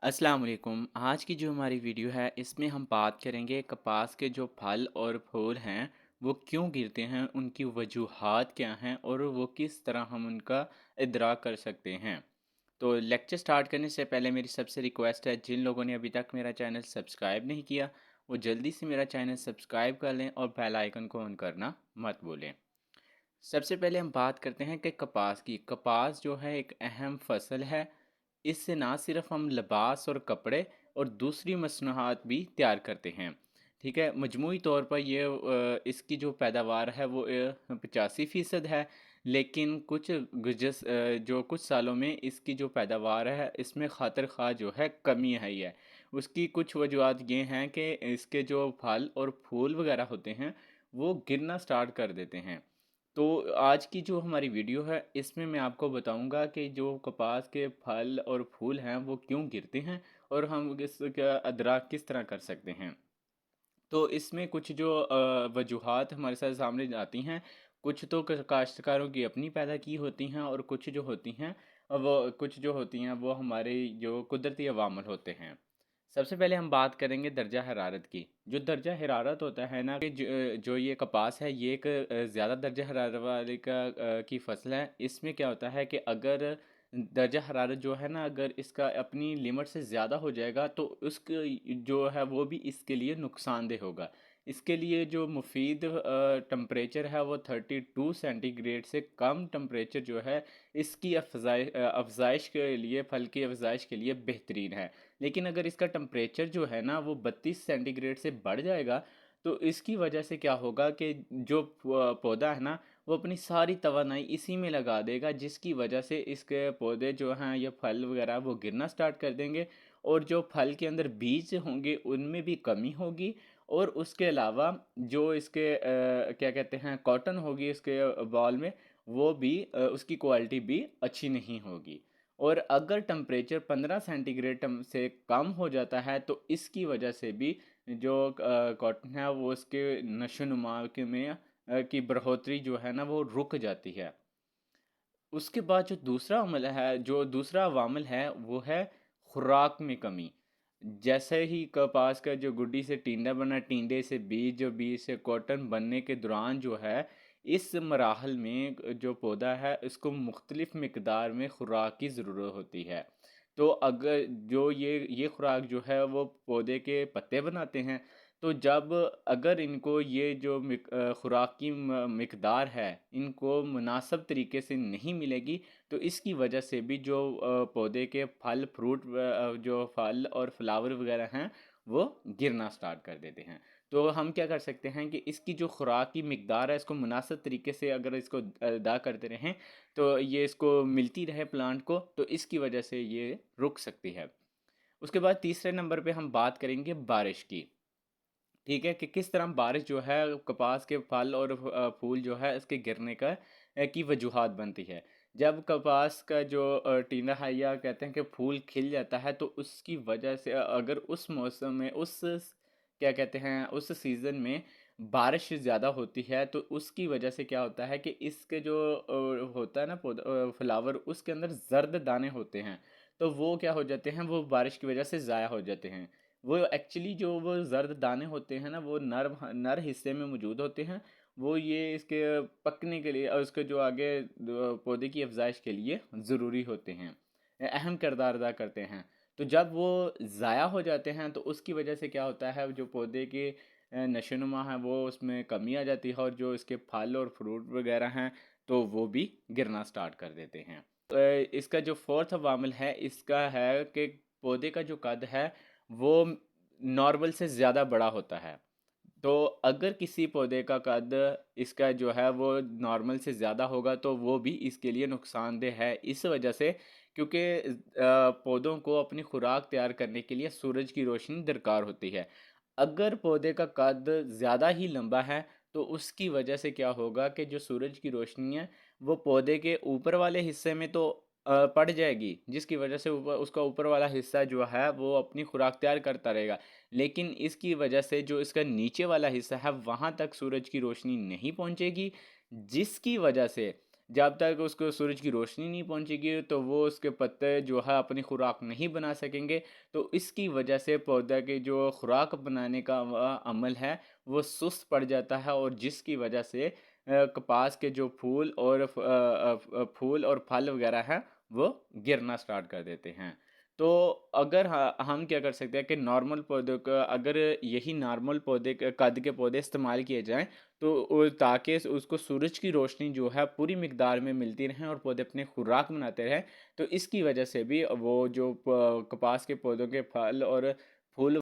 अस्सलाम वालेकुम। आज की जो हमारी वीडियो है इसमें हम बात करेंगे कपास के जो फल और फूल हैं वो क्यों गिरते हैं, उनकी वजूहात क्या हैं और वो किस तरह हम उनका इदराक कर सकते हैं। तो लेक्चर स्टार्ट करने से पहले मेरी सबसे रिक्वेस्ट है, जिन लोगों ने अभी तक मेरा चैनल सब्सक्राइब नहीं किया वो जल्दी से मेरा चैनल सब्सक्राइब कर लें और बेल आइकन को ऑन करना मत भूलें। सबसे पहले हम बात करते हैं कि कपास की। कपास जो है एक अहम फसल है। इससे ना सिर्फ हम लिबास और कपड़े और दूसरी मसनूआत भी तैयार करते हैं। ठीक है, मजमूई तौर पर ये इसकी जो पैदावार है वो 85% है। लेकिन जो कुछ सालों में इसकी जो पैदावार है इसमें खातिर खा जो है कमी आई है। उसकी कुछ वजूहत ये हैं कि इसके जो फल और फूल वगैरह होते हैं वो गिरना स्टार्ट कर देते हैं। तो आज की जो हमारी वीडियो है इसमें मैं आपको बताऊंगा कि जो कपास के फल और फूल हैं वो क्यों गिरते हैं और हम इसका अदराक किस तरह कर सकते हैं। तो इसमें कुछ जो वजूहात हमारे साथ सामने आती हैं, कुछ तो काश्तकारों की अपनी पैदा की होती हैं और कुछ जो होती हैं वो हमारे जो कुदरती अवामल होते हैं। सबसे पहले हम बात करेंगे दर्जा हरारत की। जो दर्जा हरारत होता है ना कि जो ये कपास है ये एक ज़्यादा दर्जा हरारत वाले की फसल है। इसमें क्या होता है कि अगर दर्जा हरारत जो है ना अगर इसका अपनी लिमिट से ज़्यादा हो जाएगा तो उसके जो है वो भी इसके लिए नुकसानदेह होगा। इसके लिए जो मुफीद टम्परेचर है वो 32 सेंटीग्रेड से कम टम्परेचर जो है इसकी अफजाइश के लिए, फल की अफजाइश के लिए बेहतरीन है। लेकिन अगर इसका टम्परेचर जो है ना वो 32 सेंटीग्रेड से बढ़ जाएगा तो इसकी वजह से क्या होगा कि जो पौधा है ना वो अपनी सारी तवानाई इसी में लगा देगा, जिसकी वजह से इसके पौधे जो हैं या फल वगैरह वो गिरना स्टार्ट कर देंगे और जो फल के अंदर बीज होंगे उनमें भी कमी होगी। और उसके अलावा जो इसके क्या कहते हैं कॉटन होगी इसके बॉल में, वो भी उसकी क्वालिटी भी अच्छी नहीं होगी। और अगर टम्परेचर 15 सेंटीग्रेड से कम हो जाता है तो इसकी वजह से भी जो कॉटन है वो उसके नशोनुमा की बढ़ोतरी जो है ना वो रुक जाती है। उसके बाद जो दूसरा अवामल है वो है खुराक में कमी। जैसे ही कपास का जो गुड्डी से टींडा बना, टींडे से बीज, जो बीज से कॉटन बनने के दौरान जो है इस मराहल में जो पौधा है इसको मुख्तलिफ मिकदार में खुराक की ज़रूरत होती है। तो अगर जो ये खुराक जो है वो पौधे के पत्ते बनाते हैं। तो जब अगर इनको ये जो खुराक की मिकदार है इनको मुनासिब तरीके से नहीं मिलेगी तो इसकी वजह से भी जो पौधे के जो फल और फ्लावर वगैरह हैं वो गिरना स्टार्ट कर देते हैं। तो हम क्या कर सकते हैं कि इसकी जो खुराक की मिकदार है इसको मुनासिब तरीके से अगर इसको अदा करते रहें तो ये इसको मिलती रहे प्लांट को, तो इसकी वजह से ये रुक सकती है। उसके बाद तीसरे नंबर पे हम बात करेंगे बारिश की। ठीक है, कि किस तरह बारिश जो है कपास के फल और फूल जो है इसके गिरने की वजूहात बनती है। जब कपास का जो टीना है या कहते हैं कि फूल खिल जाता है तो उसकी वजह से अगर उस मौसम में क्या कहते हैं उस सीज़न में बारिश ज़्यादा होती है तो उसकी वजह से क्या होता है कि इसके जो होता है ना फ्लावर उसके अंदर जर्द दाने होते हैं। तो वो क्या हो जाते हैं, वो बारिश की वजह से ज़ाया हो जाते हैं। वो एक्चुअली जो वो ज़र्द दाने होते हैं ना वो नर हिस्से में मौजूद होते हैं। वो ये इसके पकने के लिए और उसके जो आगे पौधे की अफजाइश के लिए ज़रूरी होते हैं, अहम किरदार अदा करते हैं। तो जब वो ज़ाया हो जाते हैं तो उसकी वजह से क्या होता है, जो पौधे के नशोनुमा है वो उसमें कमी आ जाती है और जो इसके फल और फ्रूट वगैरह हैं तो वो भी गिरना स्टार्ट कर देते हैं। इसका जो फोर्थ अवामल है इसका है कि पौधे का जो कद है वो नॉर्मल से ज़्यादा बड़ा होता है। तो अगर किसी पौधे का कद इसका जो है वो नॉर्मल से ज़्यादा होगा तो वो भी इसके लिए नुकसानदेह है, इस वजह से क्योंकि पौधों को अपनी खुराक तैयार करने के लिए सूरज की रोशनी दरकार होती है। अगर पौधे का कद ज़्यादा ही लंबा है तो उसकी वजह से क्या होगा कि जो सूरज की रोशनी है वो पौधे के ऊपर वाले हिस्से में तो पड़ जाएगी, जिसकी वजह से ऊपर उसका ऊपर वाला हिस्सा जो है वो अपनी खुराक तैयार करता रहेगा। लेकिन इसकी वजह से जो इसका नीचे वाला हिस्सा है वहाँ तक सूरज की रोशनी नहीं पहुँचेगी, जिसकी वजह से जब तक उसको सूरज की रोशनी नहीं पहुँचेगी तो वो उसके पत्ते जो है अपनी खुराक नहीं बना सकेंगे। तो इसकी वजह से पौधा की जो खुराक बनाने का अमल है वो सुस्त पड़ जाता है, और जिसकी वजह से कपास के जो फूल और फल वगैरह हैं वो गिरना स्टार्ट कर देते हैं। तो अगर हम क्या कर सकते हैं कि नॉर्मल पौधों का, अगर यही नॉर्मल पौधे कद के पौधे इस्तेमाल किए जाएं तो ताकि उसको सूरज की रोशनी जो है पूरी मिकदार में मिलती रहे और पौधे अपने खुराक बनाते रहें, तो इसकी वजह से भी वो जो कपास के पौधों के फल और फूल